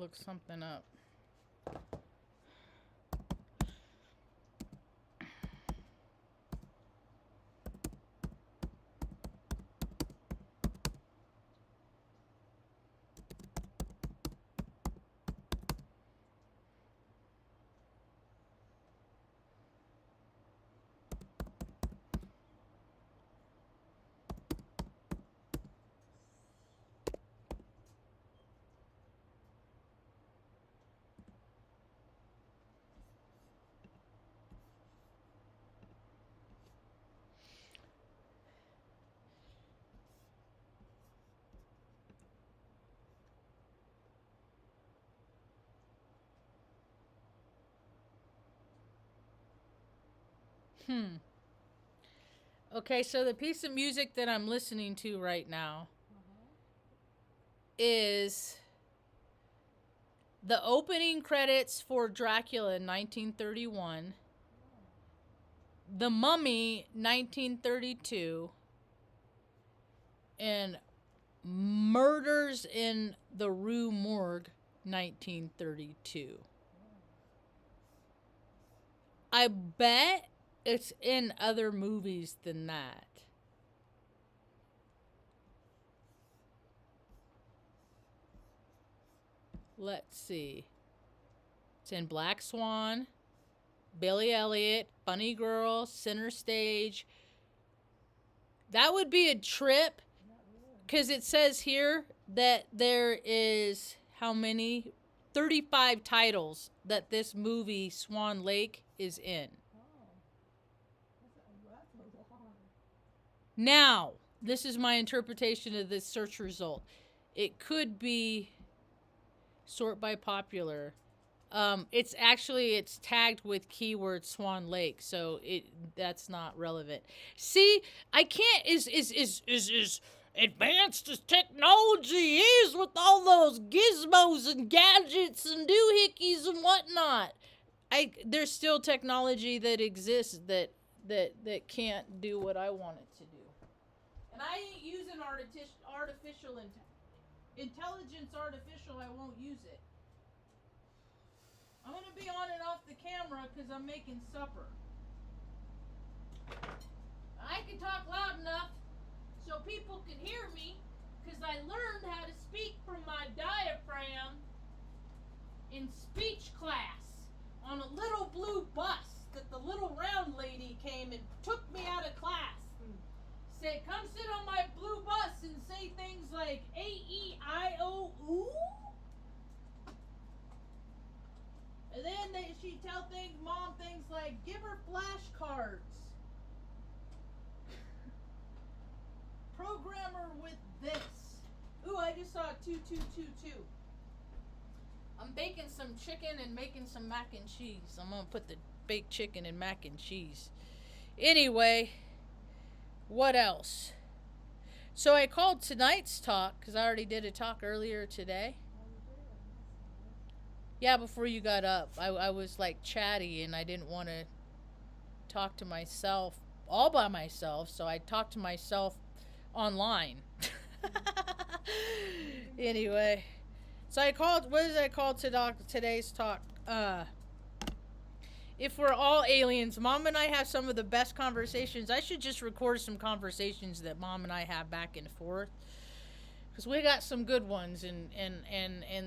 look something up. Okay, so the piece of music that I'm listening to right now is the opening credits for Dracula in 1931, The Mummy 1932, and Murders in the Rue Morgue 1932. I bet it's in other movies than that. Let's see. It's in Black Swan, Billy Elliot, Funny Girl, Center Stage. That would be a trip, because it says here that there is how many? 35 titles that this movie Swan Lake is in. Now, this is my interpretation of this search result. It could be sort by popular. It's tagged with keyword Swan Lake, so that's not relevant. See, I can't is advanced as technology is with all those gizmos and gadgets and doohickeys and whatnot. There's still technology that exists that can't do what I want it to do. And I ain't using artificial intelligence. I won't use it. I'm gonna be on and off the camera because I'm making supper. I can talk loud enough so people can hear me, because I learned how to speak from my diaphragm in speech class on a little blue bus that the little round lady came and took me out of class and said, come sit on my blue bus and say things like A-E-I-O-U. And then she'd tell mom things like, give her flashcards. Programmer with this. Ooh, I just saw 2222. I'm baking some chicken and making some mac and cheese. I'm gonna put the baked chicken in mac and cheese. Anyway, what else? So I called tonight's talk because I already did a talk earlier today. Yeah, before you got up. I was like chatty and I didn't want to talk to myself all by myself, so I talked to myself online. Anyway, so I called, what did I call today's talk? If we're all aliens. Mom and I have some of the best conversations. I should just record some conversations that Mom and I have back and forth, because we got some good ones. And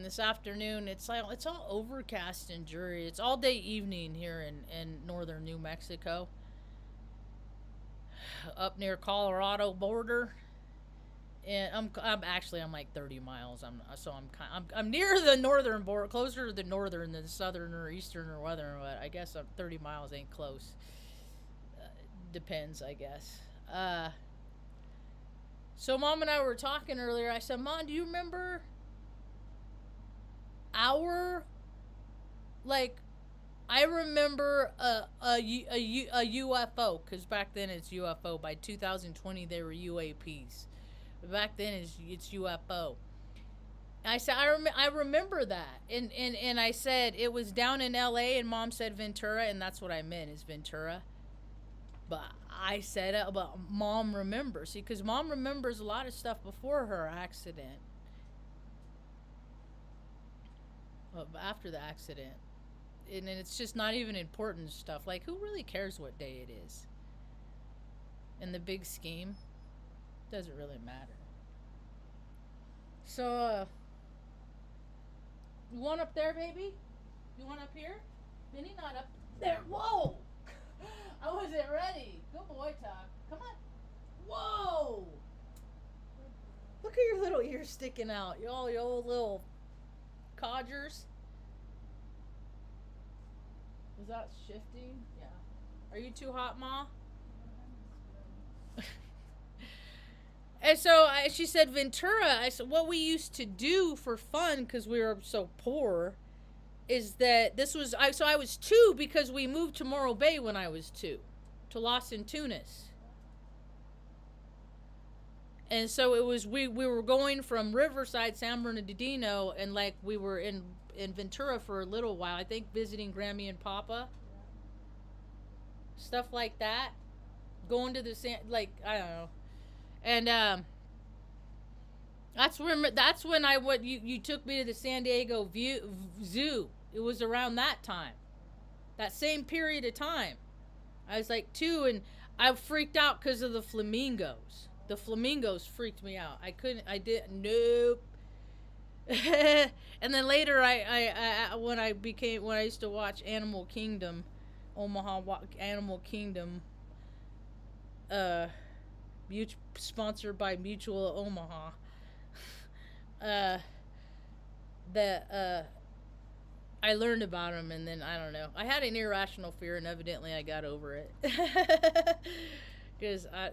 this afternoon it's all overcast and dreary. It's all day evening here in northern New Mexico, up near Colorado border. And I'm like 30 miles. I'm near the northern border, closer to the northern than the southern or eastern or western. But I guess 30 miles ain't close. Depends, I guess. So Mom and I were talking earlier. I said, Mom, do you remember I remember a UFO, because back then it's UFO. By 2020 they were UAPs. But back then it's UFO. And I said I remember that, and I said it was down in LA, and Mom said Ventura, and that's what I meant, is Ventura. But I said it, but Mom remembers. See, because Mom remembers a lot of stuff before her accident. after the accident. And it's just not even important stuff. Like, who really cares what day it is? In the big scheme, doesn't really matter. So, you want up there, baby? You want up here? Minnie, not up there. Whoa! I wasn't ready. Good boy, Talk. Come on. Whoa! Look at your little ears sticking out. You all your old little codgers. Is that shifting? Yeah. Are you too hot, Ma? And so she said, Ventura. I said, what we used to do for fun, because we were so poor, is that this was, so I was 2 because we moved to Morro Bay when I was 2, to Las Antunas. And so it was, we were going from Riverside, San Bernardino, and like we were in Ventura for a little while, I think visiting Grammy and Papa. Stuff like that. Going to the, like, I don't know. And that's when I went. You took me to the San Diego Zoo. It was around that time, that same period of time. I was like 2, and I freaked out because of the flamingos. The flamingos freaked me out. I couldn't. I didn't. Nope. And then later, when I used to watch Animal Kingdom, Animal Kingdom. Sponsored by Mutual Omaha. I learned about them, and then I don't know. I had an irrational fear, and evidently I got over it. Because I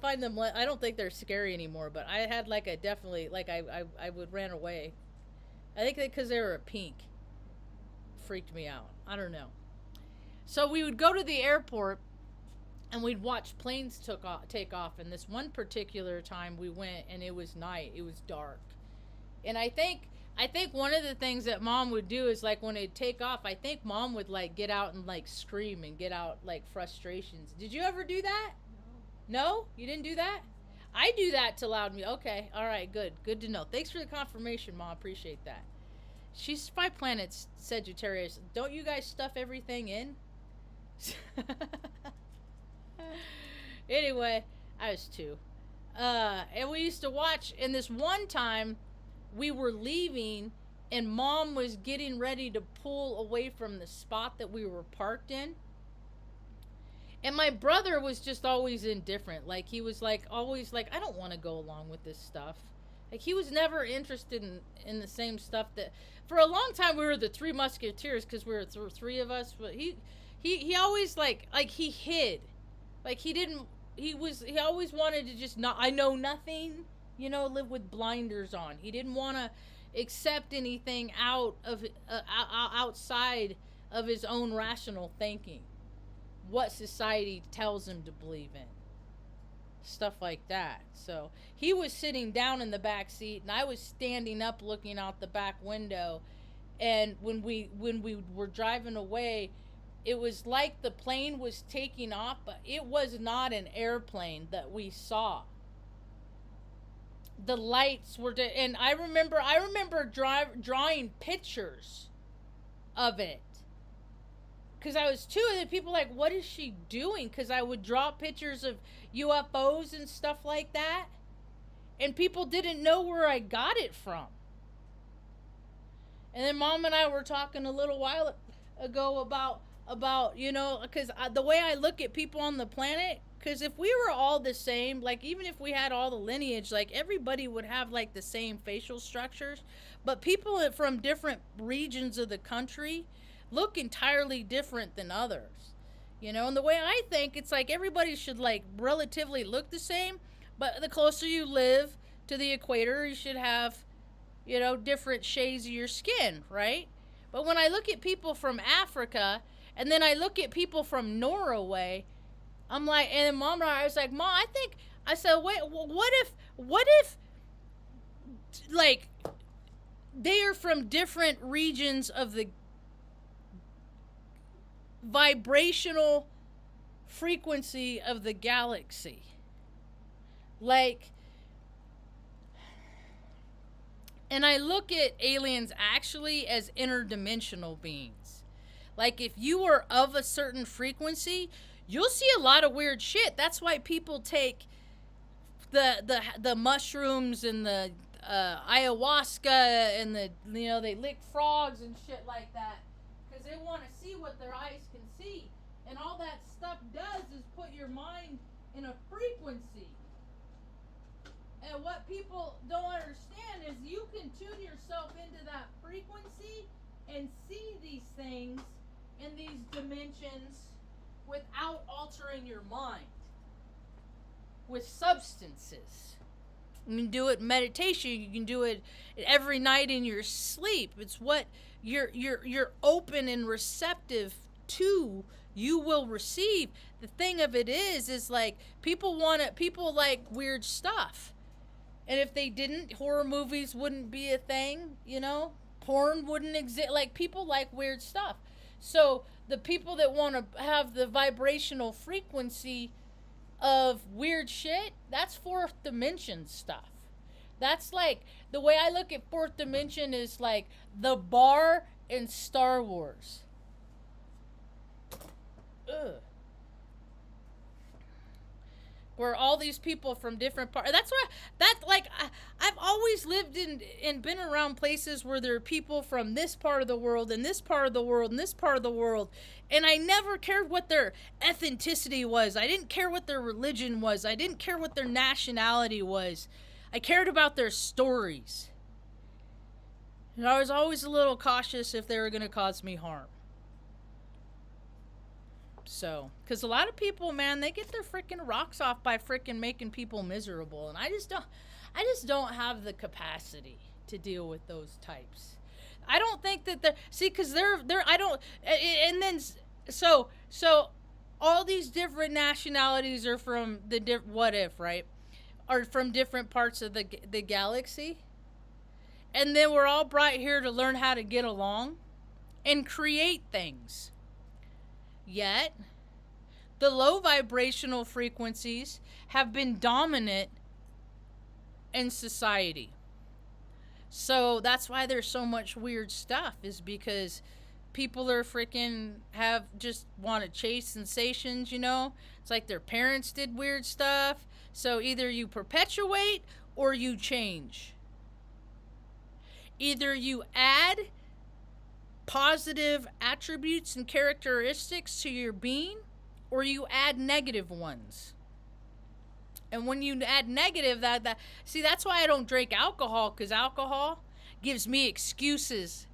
find them. I don't think they're scary anymore. But I had like a definitely like I would ran away. I think because they were pink, freaked me out. I don't know. So we would go to the airport. And we'd watch planes take off. And this one particular time we went, and it was night. It was dark. And I think one of the things that Mom would do is, like, when it'd take off, I think Mom would, like, get out and, like, scream and get out, like, frustrations. Did you ever do that? No? You didn't do that? I do that to loud me. Okay. All right. Good. Good to know. Thanks for the confirmation, Mom. Appreciate that. She's my planet's Sagittarius. Don't you guys stuff everything in? Anyway, I was 2. And we used to watch, and this one time we were leaving, and Mom was getting ready to pull away from the spot that we were parked in. And my brother was just always indifferent. Like, he was like, always like, I don't want to go along with this stuff. Like, he was never interested in the same stuff that, for a long time we were the 3 Musketeers because we were 3 of us. But he always like he hid. Like, he always wanted to just not, I know nothing, live with blinders on. He didn't want to accept anything outside of his own rational thinking. What society tells him to believe in. Stuff like that. So he was sitting down in the back seat, and I was standing up looking out the back window. And when we were driving away, it was like the plane was taking off, but it was not an airplane that we saw. The lights were, and I remember drawing pictures of it. Because I was 2, and people like, what is she doing? Because I would draw pictures of UFOs and stuff like that. And people didn't know where I got it from. And then Mom and I were talking a little while ago about because the way I look at people on the planet, because if we were all the same, like, even if we had all the lineage, like, everybody would have, like, the same facial structures. But people from different regions of the country look entirely different than others. And the way I think, it's like everybody should, like, relatively look the same. But the closer you live to the equator, you should have, different shades of your skin, right? But when I look at people from Africa, and then I look at people from Norway, I'm like, and then Mom and I was like, Mom, I said, wait, what if, like, they are from different regions of the vibrational frequency of the galaxy? Like, And I look at aliens actually as interdimensional beings. Like, if you are of a certain frequency, you'll see a lot of weird shit. That's why people take the mushrooms and the ayahuasca and they lick frogs and shit like that because they want to see what their eyes can see. And all that stuff does is put your mind in a frequency. And what people don't understand is you can tune yourself into that frequency and see these things in these dimensions without altering your mind with substances. You can do it in meditation. You can do it every night in your sleep. It's what you're open and receptive to. You will receive. The thing of it is like people like weird stuff. And if they didn't, horror movies wouldn't be a thing, Porn wouldn't exist. Like, people like weird stuff. So the people that want to have the vibrational frequency of weird shit, that's fourth dimension stuff. That's like, the way I look at fourth dimension is like the bar in Star Wars. Ugh. Where all these people from different parts. I've always lived in and been around places where there are people from this part of the world and this part of the world and this part of the world. And I never cared what their ethnicity was. I didn't care what their religion was. I didn't care what their nationality was. I cared about their stories. And I was always a little cautious if they were going to cause me harm. So, because a lot of people, man, they get their freaking rocks off by freaking making people miserable. And I just don't have the capacity to deal with those types. I don't think that because so all these different nationalities are from right? Are from different parts of the galaxy. And then we're all brought here to learn how to get along and create things. Yet, the low vibrational frequencies have been dominant in society. So that's why there's so much weird stuff, is because people are freaking want to chase sensations, It's like their parents did weird stuff. So either you perpetuate or you change. Either you add positive attributes and characteristics to your being, or you add negative ones. And when you add negative, that's why I don't drink alcohol, because alcohol gives me excuses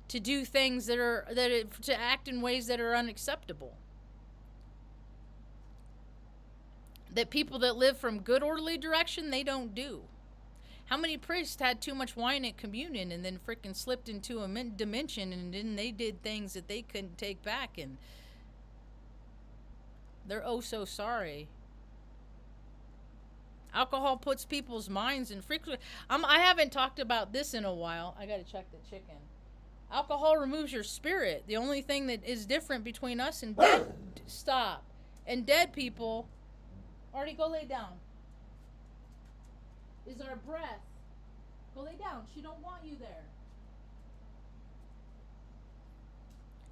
to do things to act in ways that are unacceptable. That people that live from good orderly direction, they don't do. How many priests had too much wine at communion and then freaking slipped into a dimension, and then they did things that they couldn't take back, and they're oh so sorry. Alcohol puts people's minds in frequency. I haven't talked about this in a while. I gotta check the chicken. Alcohol removes your spirit. The only thing that is different between us and dead people, Artie, go lay down, is our breath. Go lay down. She don't want you there.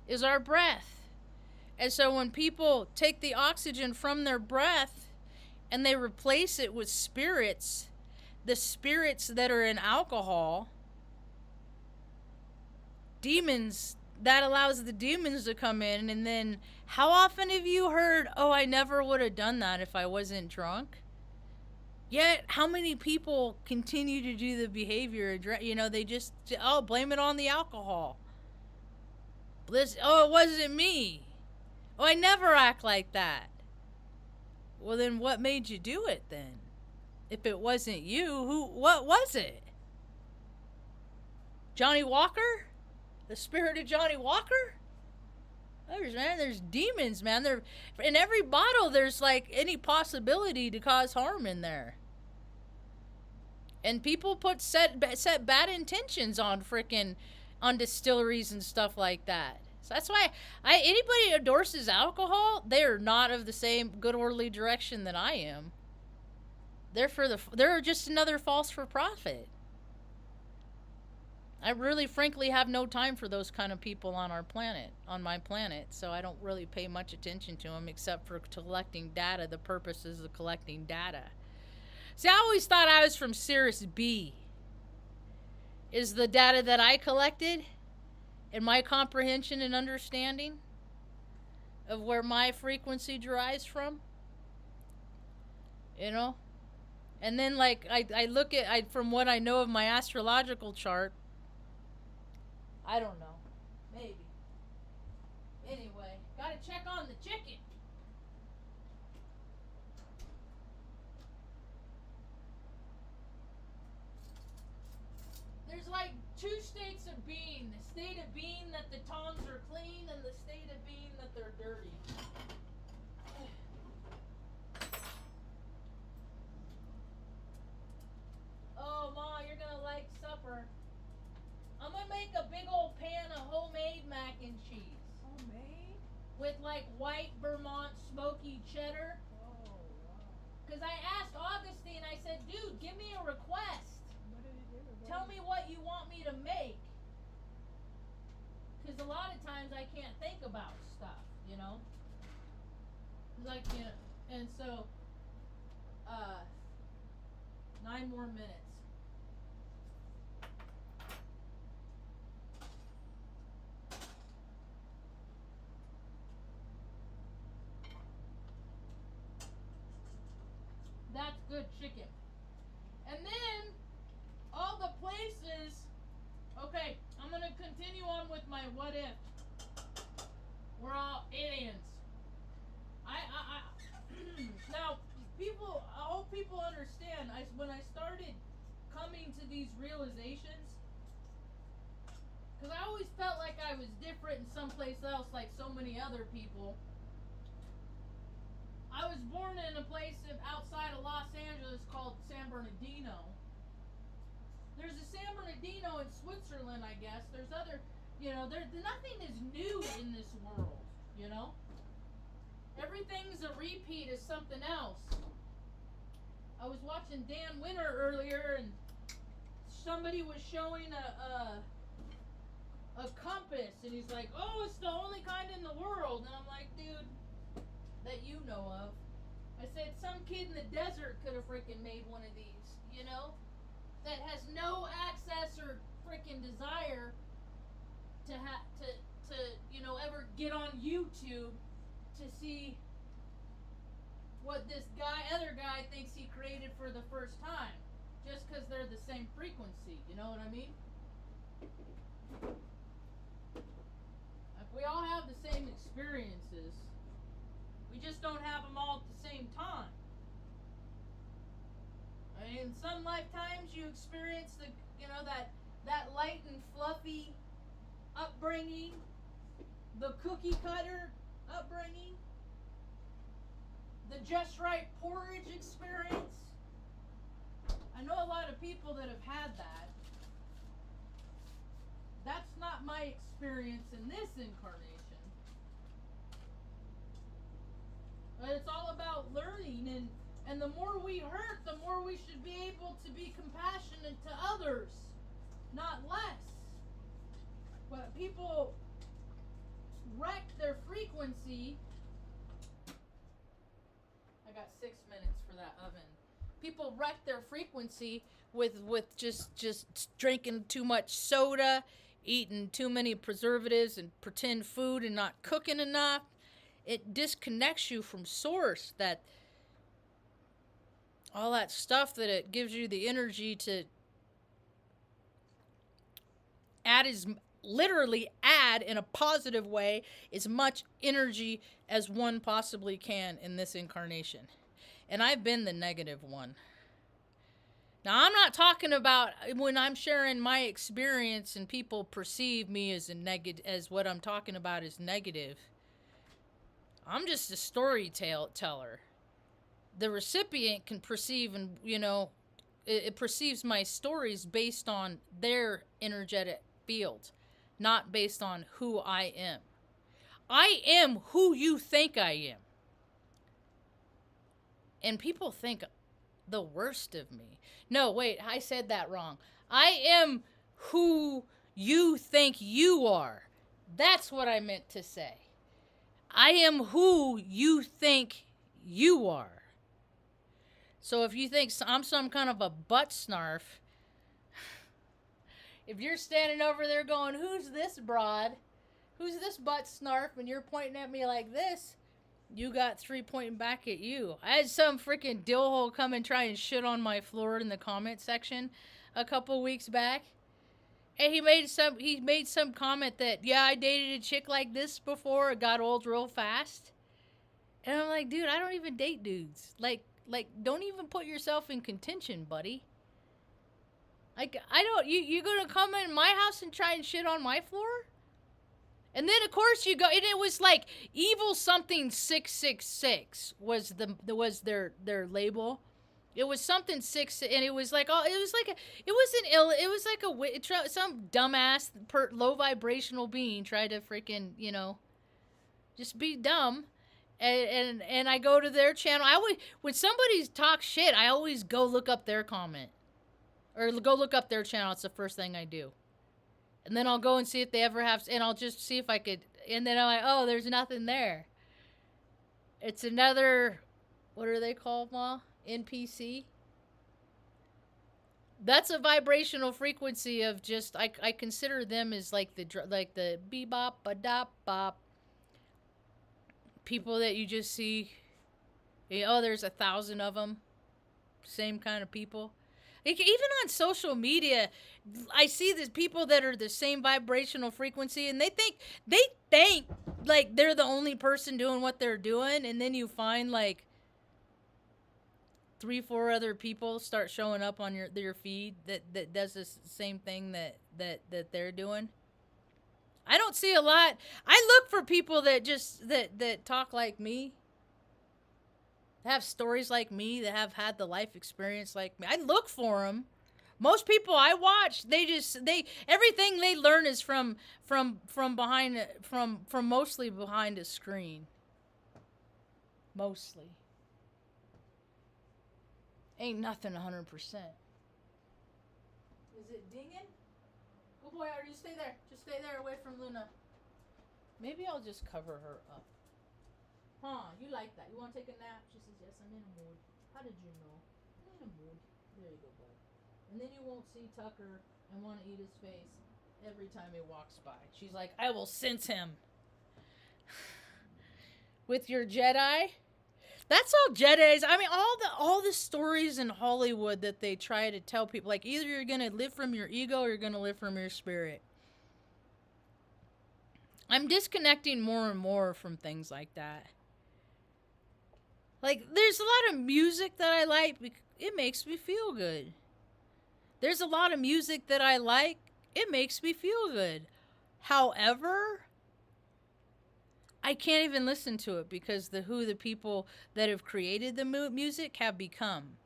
Is our breath. And so when people take the oxygen from their breath and they replace it with spirits, the spirits that are in alcohol, demons, that allows the demons to come in. And then how often have you heard, oh, I never would have done that if I wasn't drunk? Yet, how many people continue to do the behavior? They just, blame it on the alcohol. It wasn't me. Oh, I never act like that. Well, then what made you do it then? If it wasn't you, what was it? Johnny Walker? The spirit of Johnny Walker? There's demons, man. In every bottle, there's like any possibility to cause harm in there. And people set bad intentions on distilleries and stuff like that. So that's why anybody who endorses alcohol, they are not of the same good orderly direction that I am. They're just another false for profit. I really, frankly, have no time for those kind of people on our planet, on my planet, so I don't really pay much attention to them except for collecting data, the purposes of collecting data. See, I always thought I was from Sirius B. Is the data that I collected and my comprehension and understanding of where my frequency derives from, you know? And then, like, I look at, from what I know of my astrological chart, I don't know. Maybe. Anyway, gotta check on the chicken. There's like two states of being. The state of being that the tongs are clean and the state of being that they're dirty. Oh, Ma, you're gonna like supper. I'm gonna make a big old pan of homemade mac and cheese. Homemade? With like white Vermont smoky cheddar. Oh, wow. Because I asked Augustine, I said, dude, give me a request. What did he do? Tell me what you want me to make. Because a lot of times I can't think about stuff, you know? Like, you know, and so, 9 more minutes. That's good chicken. And then, all the places, okay, I'm going to continue on with my what if. We're all aliens. Now, people, I hope people understand, when I started coming to these realizations, because I always felt like I was different in someplace else, like so many other people. I was born in a place outside of Los Angeles called San Bernardino. There's a San Bernardino in Switzerland, I guess. There's other, you know, nothing is new in this world, you know? Everything's a repeat of something else. I was watching Dan Winter earlier, and somebody was showing a compass, and he's like, oh, it's the only kind in the world. And I'm like, dude, that you know of. I said, some kid in the desert could have freaking made one of these, you know? That has no access or freaking desire to you know, ever get on YouTube to see what this other guy thinks he created for the first time, just because they're the same frequency. You know what I mean? Like, we all have the same experiences. We just don't have them all at the same time. I mean, in some lifetimes you experience that light and fluffy upbringing, the cookie cutter upbringing, the just right porridge experience. I know a lot of people that have had that. That's not my experience in this incarnation. But it's all about learning, and the more we hurt, the more we should be able to be compassionate to others, not less. But people wreck their frequency. I got 6 minutes for that oven. People wreck their frequency with just drinking too much soda, eating too many preservatives and pretend food, and not cooking enough. It disconnects you from source. That all that stuff that it gives you the energy to literally add in a positive way as much energy as one possibly can in this incarnation. And I've been the negative one. Now, I'm not talking about when I'm sharing my experience and people perceive me as as what I'm talking about is negative. I'm just a storyteller. The recipient can perceive, and it perceives my stories based on their energetic field, not based on who I am. I am who you think I am. And people think the worst of me. No, wait, I said that wrong. I am who you think you are. That's what I meant to say. I am who you think you are. So if you think I'm some kind of a butt snarf, if you're standing over there going, who's this broad? Who's this butt snarf? And you're pointing at me like this, you got 3 pointing back at you. I had some freaking dillhole come and try and shit on my floor in the comment section a couple weeks back. And he made some comment that, yeah, I dated a chick like this before. It got old real fast. And I'm like, dude, I don't even date dudes. Like, don't even put yourself in contention, buddy. Like, I don't, you gonna come in my house and try and shit on my floor? And then, of course, you go, and it was like, evil something 666 was their label. It was something 6, and it was like, oh, some dumbass, low vibrational being tried to freaking, just be dumb. And I go to their channel. When somebody talks shit, I always go look up their comment. Or go look up their channel. It's the first thing I do. And then I'll go and see if they ever have, and I'll just see if I could, and then I'm like, oh, there's nothing there. It's another, what are they called, Ma? NPC? That's a vibrational frequency of just, I consider them as like the bebop, ba-dop, bop. People that you just see, there's 1,000 of them. Same kind of people. Like, even on social media, I see these people that are the same vibrational frequency, and they think like they're the only person doing what they're doing, and then you find like 3-4 other people start showing up on your feed that does this same thing that they're doing. I don't see a lot. I look for people that just that talk like me, have stories like me, that have had the life experience like me. I look for them. Most people I watch, everything they learn is from mostly behind a screen. Mostly. Ain't nothing 100%. Is it dinging? Good boy, Artie, stay there. Just stay there away from Luna. Maybe I'll just cover her up. Huh, you like that. You want to take a nap? She says, yes, I'm in a mood. How did you know? I'm in a mood. There you go, bud. And then you won't see Tucker and want to eat his face every time he walks by. She's like, I will sense him. With your Jedi? That's all Jedis. I mean, all the stories in Hollywood that they try to tell people, like, either you're going to live from your ego or you're going to live from your spirit. I'm disconnecting more and more from things like that. Like, there's a lot of music that I like. It makes me feel good. There's a lot of music that I like. It makes me feel good. However, I can't even listen to it because who the people that have created the music have become.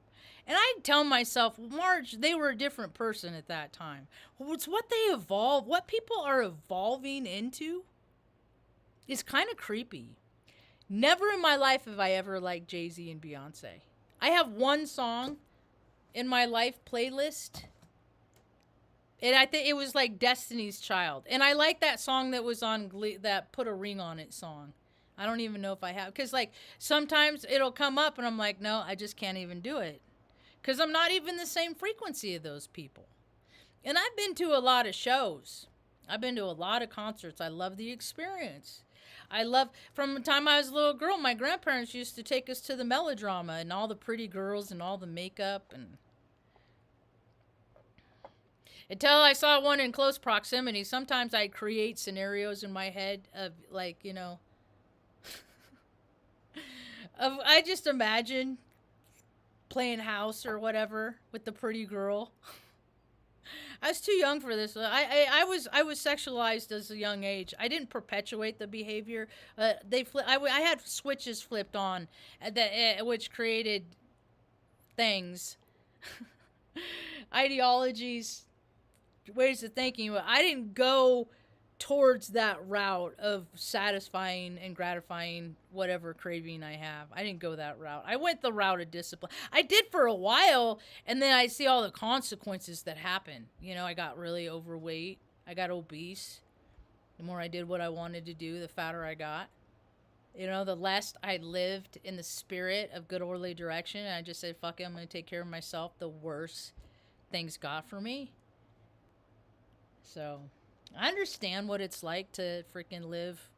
And I tell myself, Marge, they were a different person at that time. It's what they evolve, what people are evolving into is kind of creepy. Never in my life have I ever liked Jay-Z and Beyonce. I have one song in my life playlist, and I think it was like Destiny's Child. And I like that song that was on that Put a Ring on It song. I don't even know if I have, because like sometimes it'll come up and I'm like, no, I just can't even do it. Because I'm not even the same frequency of those people. And I've been to a lot of shows. I've been to a lot of concerts. I love the experience. From the time I was a little girl, my grandparents used to take us to the melodrama and all the pretty girls and all the makeup. And until I saw one in close proximity, sometimes I create scenarios in my head of like, I just imagine playing house or whatever with the pretty girl. I was too young for this. I was sexualized as a young age. I didn't perpetuate the behavior. I had switches flipped on which created things, ideologies, ways of thinking. I didn't go towards that route of satisfying and gratifying whatever craving I have. I didn't go that route. I went the route of discipline. I did for a while, and then I see all the consequences that happen. I got really overweight. I got obese. The more I did what I wanted to do, the fatter I got. You know, the less I lived in the spirit of good orderly direction, and I just said, fuck it, I'm going to take care of myself, the worse things got for me. So, I understand what it's like to freaking live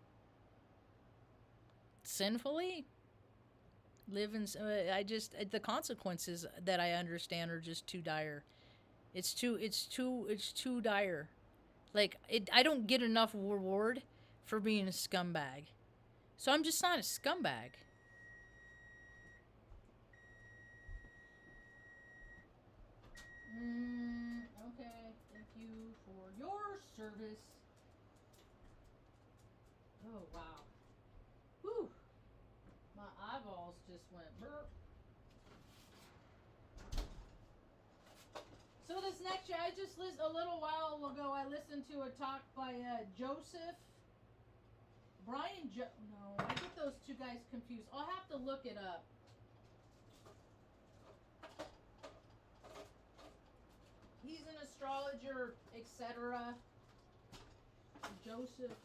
sinfully. Live in, the consequences that I understand are just too dire. It's too dire. Like, I don't get enough reward for being a scumbag. So I'm just not a scumbag. Okay, thank you for your service. Oh, wow. Whew. My eyeballs just went burp. So this next year, I just listened a little while ago. I listened to a talk by Joseph. No, I get those two guys confused. I'll have to look it up. He's an astrologer, etc. Joseph.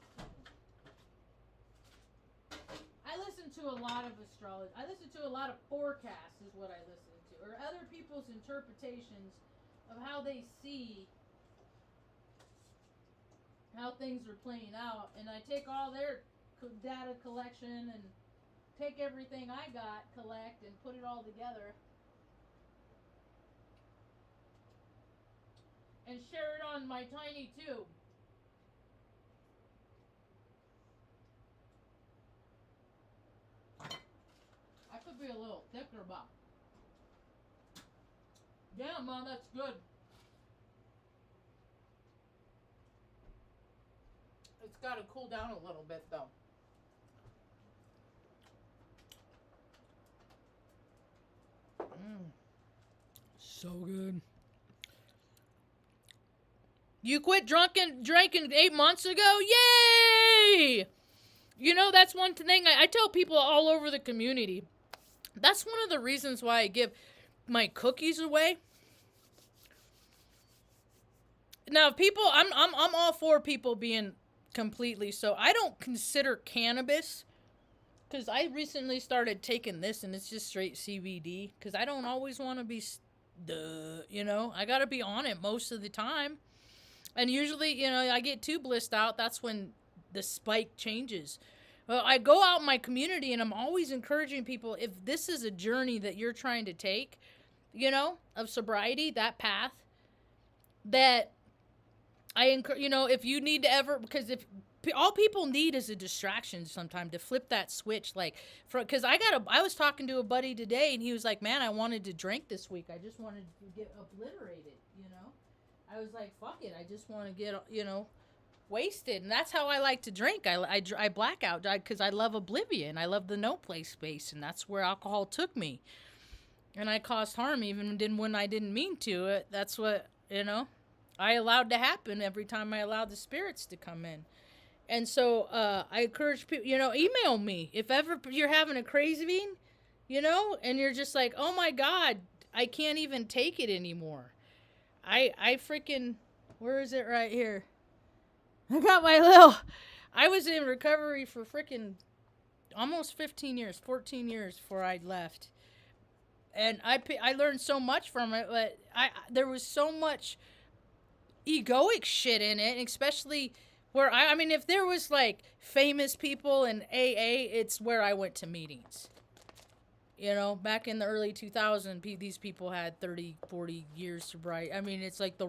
I listen to a lot of astrology. I listen to a lot of forecasts is what I listen to. Or other people's interpretations of how they see how things are playing out. And I take all their data collection and take everything I got, collect, and put it all together. And share it on my tiny tube. I could be a little thicker, but damn, Mom, that's good. It's got to cool down a little bit, though. So good. You quit drinking 8 months ago? Yay! You know, that's one thing I tell people all over the community. That's one of the reasons why I give my cookies away. Now, people, I'm all for people being completely so. I don't consider cannabis, because I recently started taking this and it's just straight CBD, because I don't always want to be, you know, I got to be on it most of the time. And usually, you know, I get too blissed out. That's when the spike changes. Well, I go out in my community and I'm always encouraging people, if this is a journey that you're trying to take, you know, of sobriety, that path, that I encourage, you know, if you need to ever, because if all people need is a distraction sometime to flip that switch, like, because I was talking to a buddy today and he was like, man, I wanted to drink this week. I just wanted to get obliterated, you know. I was like, fuck it. I just want to get, you know, wasted. And that's how I like to drink. I black out because I love oblivion. I love the no place space. And that's where alcohol took me. And I caused harm even when I didn't mean to. That's what, you know, I allowed to happen every time I allowed the spirits to come in. And so I encourage people, you know, email me. If ever you're having a craving, you know, and you're just like, oh my God, I can't even take it anymore. I freaking, where is it right here? I got my I was in recovery for freaking almost 15 years, 14 years before I left. And I learned so much from it, but there was so much egoic shit in it, especially where I mean, if there was like famous people in AA, it's where I went to meetings. You know, back in the early 2000s, these people had 30, 40 years sobriety. I mean, it's like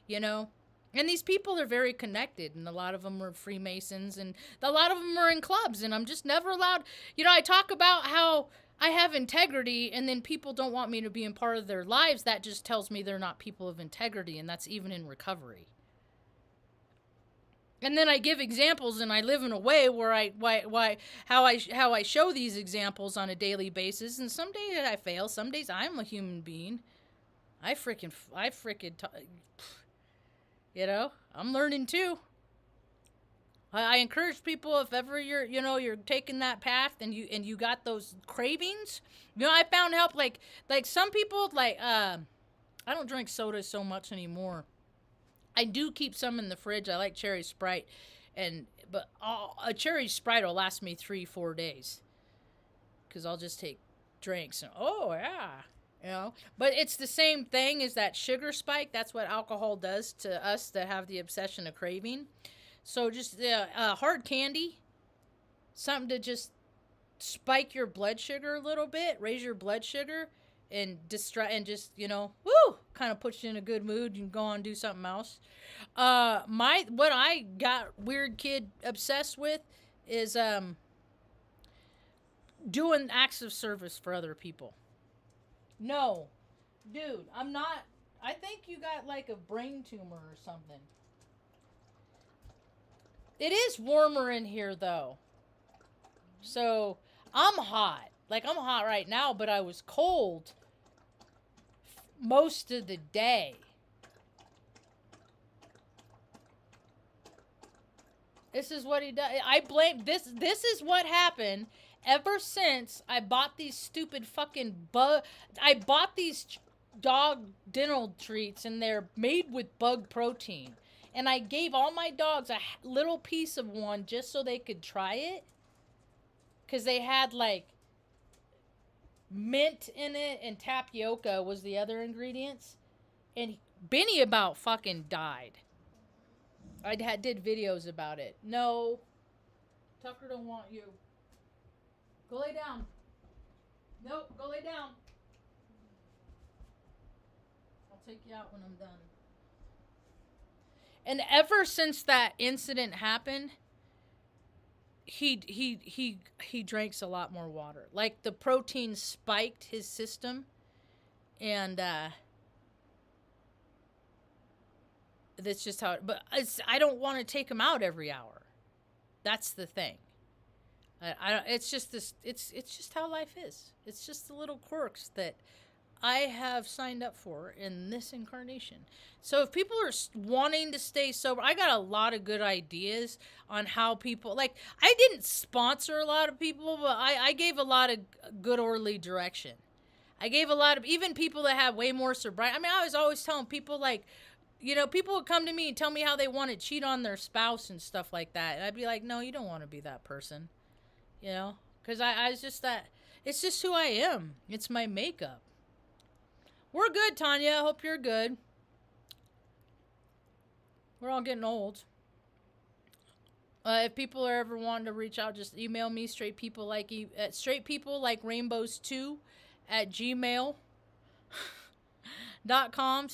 you know, and these people are very connected, and a lot of them are Freemasons, and a lot of them are in clubs, and I'm just never allowed. You know, I talk about how I have integrity, and then people don't want me to be in part of their lives. That just tells me they're not people of integrity, and that's even in recovery. And then I give examples, and I live in a way where how I show these examples on a daily basis. And some days I fail, some days I'm a human being. You know, I'm learning too. I encourage people, if ever you're taking that path and you got those cravings, you know, I found help. Like some people, I don't drink soda so much anymore. I do keep some in the fridge. I like cherry Sprite, but a cherry Sprite will last me 3-4 days because I'll just take drinks and oh yeah, you know. But it's the same thing as that sugar spike. That's what alcohol does to us that have the obsession of craving. So just hard candy, something to just spike your blood sugar a little bit, raise your blood sugar, and and just woo, kind of puts you in a good mood. You can go on and do something else. What I got weird kid obsessed with is doing acts of service for other people. No, dude, I'm not. I think you got like a brain tumor or something. It is warmer in here though. So I'm hot. Like I'm hot right now, but I was cold most of the day. This is what he does. I blame this. This is what happened ever since I bought these stupid fucking I bought these dog dental treats, and they're made with bug protein. And I gave all my dogs a little piece of one just so they could try it. Because they had like mint in it and tapioca was the other ingredients. And Benny about fucking died. I did videos about it. No. Tucker don't want you. Go lay down. Nope, go lay down. I'll take you out when I'm done. And ever since that incident happened, he drinks a lot more water. Like the protein spiked his system, and that's just how. But I don't want to take him out every hour. That's the thing. It's just this. It's just how life is. It's just the little quirks that I have signed up for in this incarnation. So if people are wanting to stay sober, I got a lot of good ideas on how people, like, I didn't sponsor a lot of people, but I gave a lot of good orderly direction. I gave a lot of, even people that have way more sobriety. I mean, I was always telling people, like, people would come to me and tell me how they want to cheat on their spouse and stuff like that. And I'd be like, no, you don't want to be that person. Because I was just that, it's just who I am. It's my makeup. We're good, Tanya. I hope you're good. We're all getting old. If people are ever wanting to reach out, just email me, straightpeoplelike rainbows2@gmail.com.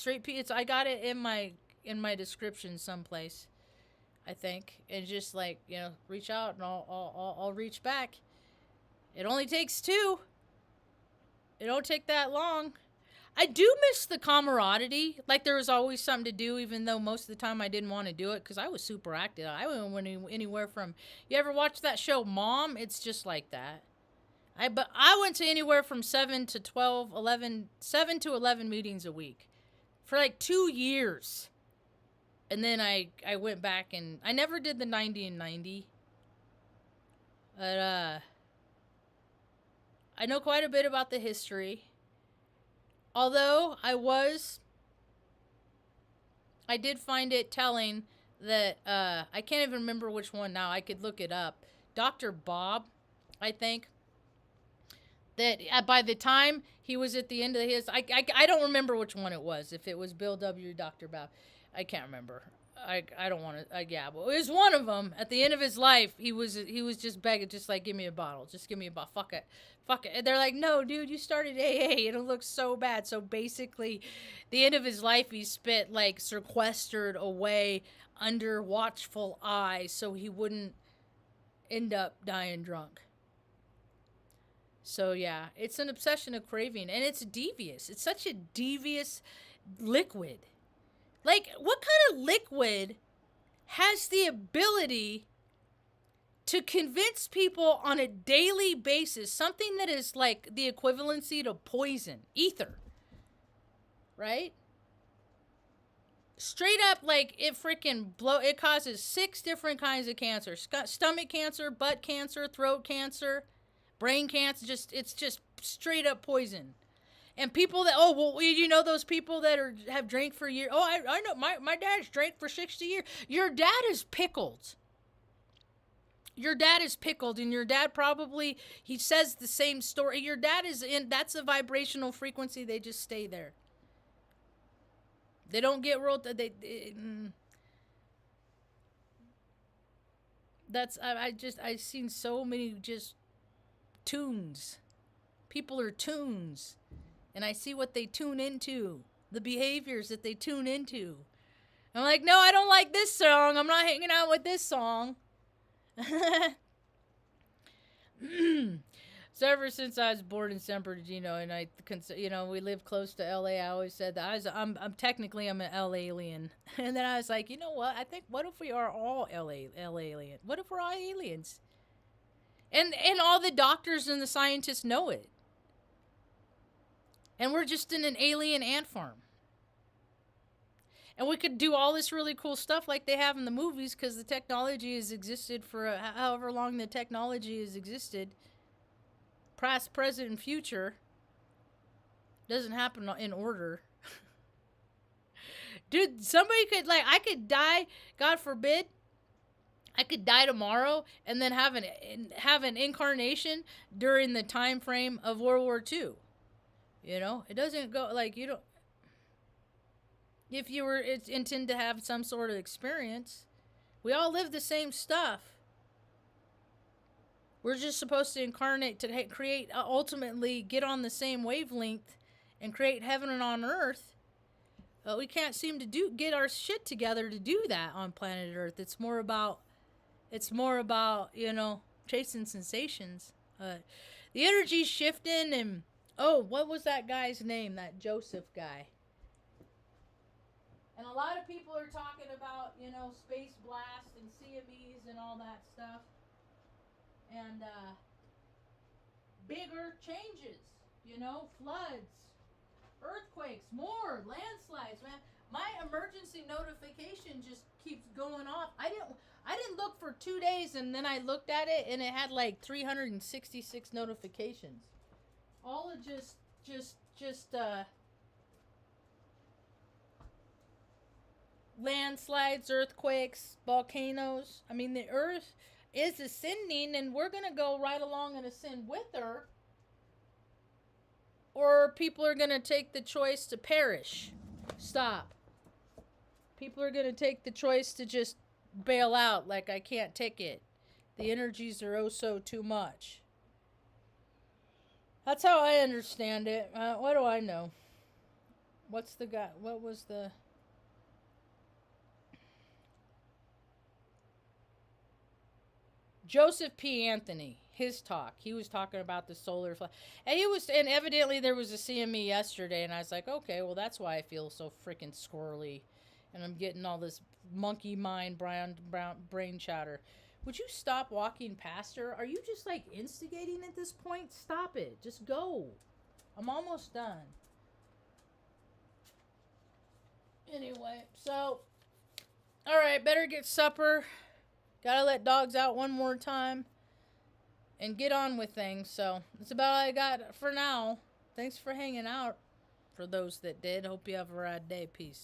I got it in my description someplace, I think. And just reach out and I'll reach back. It only takes 2. It don't take that long. I do miss the camaraderie. Like, there was always something to do, even though most of the time I didn't want to do it because I was super active. I went anywhere from... You ever watch that show, Mom? It's just like that. But I went to anywhere from 7 to 11 meetings a week for like 2 years. And then I went back and... I never did the 90 and 90. But, I know quite a bit about the history. Although I did find it telling that, I can't even remember which one now. I could look it up. Dr. Bob, I think, that by the time he was at the end of his, I don't remember which one it was. If it was Bill W. Dr. Bob, I can't remember. I don't want to, yeah, but it was one of them. At the end of his life, he was just begging, just like, give me a bottle. Just give me a bottle. Fuck it. And they're like, no, dude, you started AA. It'll look so bad. So basically, the end of his life, he spent, like, sequestered away under watchful eye so he wouldn't end up dying drunk. So, yeah, it's an obsession of craving, and it's devious. It's such a devious liquid. Like, what kind of liquid has the ability to convince people on a daily basis, something that is like the equivalency to poison, ether, right? Straight up, like, it causes 6 different kinds of cancer. Stomach cancer, butt cancer, throat cancer, brain cancer, it's just straight up poison. And people that, oh, well, you know those people that have drank for years. Oh, I know, my dad's drank for 60 years. Your dad is pickled. Your dad is pickled, and your dad probably, he says the same story. Your dad is in, that's a vibrational frequency. They just stay there. They don't get real, that's, I've seen so many just tunes. People are tunes. And I see what they tune into, the behaviors that they tune into. I'm like, no, I don't like this song. I'm not hanging out with this song. So ever since I was born in San Bernardino, and we live close to LA, I always said that I'm technically I'm an L alien. And then I was like, you know what? I think, what if we are all L alien? What if we're all aliens? And all the doctors and the scientists know it. And we're just in an alien ant farm. And we could do all this really cool stuff like they have in the movies, because the technology has existed for however long the technology has existed. Past, present, and future. Doesn't happen in order. Dude, somebody could, like, I could die, God forbid, I could die tomorrow and then have an incarnation during the time frame of World War II. You know, it doesn't go, like, you don't, if you were intend to have some sort of experience, we all live the same stuff. We're just supposed to incarnate to create, ultimately get on the same wavelength and create heaven and on earth. But we can't seem to get our shit together to do that on planet Earth. It's more about, chasing sensations. The energy's shifting, and oh, what was that guy's name? That Joseph guy. And a lot of people are talking about, space blast and CMEs and all that stuff. And big earth changes, floods, earthquakes, more landslides, man. My emergency notification just keeps going off. I didn't look for 2 days, and then I looked at it, and it had like 366 notifications. All of just landslides, earthquakes, volcanoes. I mean, the earth is ascending, and we're going to go right along and ascend with her. Or people are going to take the choice to perish. Stop. People are going to take the choice to just bail out, like, I can't take it. The energies are oh so too much. That's how I understand it. What do I know? What was the... Joseph P. Anthony, his talk. He was talking about the solar flare. And evidently there was a CME yesterday, and I was like, okay, well, that's why I feel so freaking squirrely. And I'm getting all this monkey mind brown brain chatter. Would you stop walking past her? Are you just, like, instigating at this point? Stop it. Just go. I'm almost done. Anyway, so, all right, better get supper. Gotta let dogs out one more time and get on with things. So that's about all I got for now. Thanks for hanging out. For those that did, hope you have a rad day. Peace.